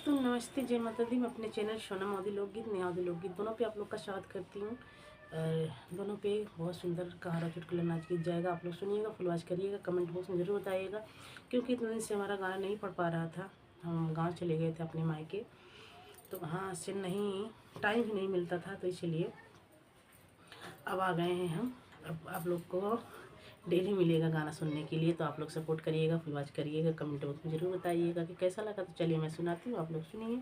दोस्तों नमस्ते, जय माता दी। मैं अपने चैनल सोनम अवधी लोकगीत, नया अवधी लोकगीत दोनों पे आप लोग का स्वागत करती हूँ। और दोनों पे बहुत सुंदर कहारा चुटकुला नाच गीत जाएगा। आप लोग सुनिएगा, फुल वॉच करिएगा, कमेंट बॉक्स में ज़रूर बताइएगा, क्योंकि इतने दिन से हमारा गाना नहीं पढ़ पा रहा था। हम गाँव चले गए थे अपने मायके, तो वहाँ से नहीं टाइम ही नहीं मिलता था, तो इसलिए अब आ गए हैं हम। अब आप लोग को डेली मिलेगा गाना सुनने के लिए, तो आप लोग सपोर्ट करिएगा, फुल वॉच करिएगा, कमेंट बॉक्स में ज़रूर बताइएगा कि कैसा लगा। तो चलिए मैं सुनाती हूँ, आप लोग सुनिए।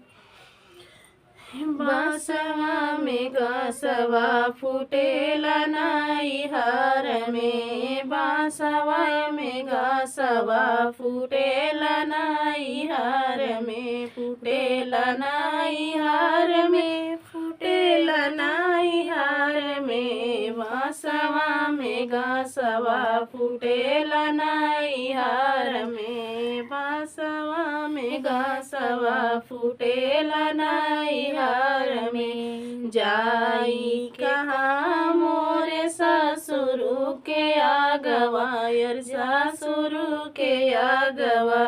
बांसवा में घासवा फूटेला नाई हार में, बांसवा में घासवा फूटेला नाई हार में, फूटेला नाई हार में, फूटेला नाई हार में, बांसवा में घासवा फूटेला नाई हार में, बांसवा में घासवा फूटेला नाई हार में। जाई कहाँ मोरे ससुरु के आगवा, यार ससुरु के आगवा,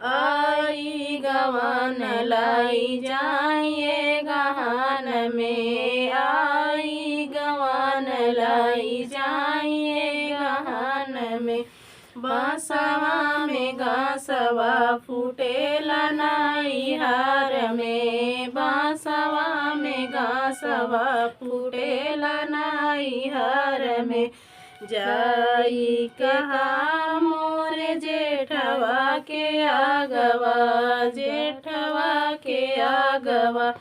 आई गवान लाई जाइए गहान में, आई गवान लाई जाइए गहान में। बांसवा में घासवा फूटेला नाई हार में, बांसवा में घासवा फूटेला नाई हार में। जाई कहा मोरे जेठवा के आगवा, जेठवा के आगवा,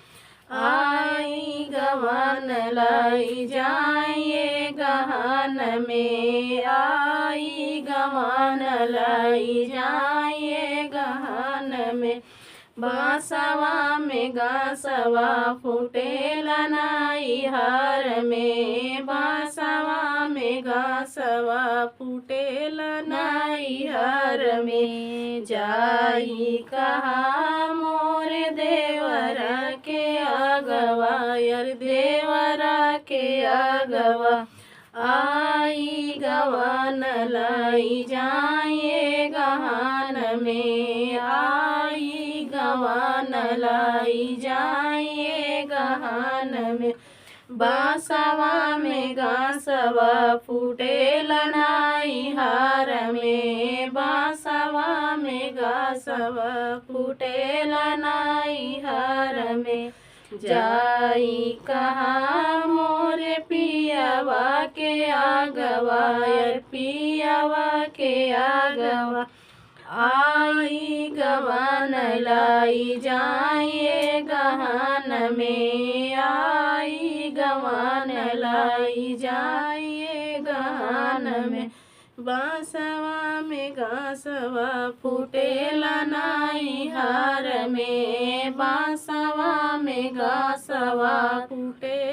आई गवान लाई जाइए गहान में, आई गवान लाई जाइए गहान में। बांसवा में घासवा फूटेला नाई हार में, बांसवा में घासवा फूटेला नाई हार में। जाई कहा मोरे देवरा के आगवा, यार देवरा के आगवा, आई गवान लाई जाइए गहान में, आई गवान लाई जाइए गहान में। बांसवा में घासवा फूटेला नाई हार में, बांसवा में घासवा फूटेला नाई हार में। जाई कहा मोरे पियावा के आगवा, यार पियावा के आगवा, आई गवान लाई जाइए गहान में, आई गवान लाई जाइए गहान में। बांसवा में घासवा फूटेला नाई हार में, बांसवा में घासवा फूटे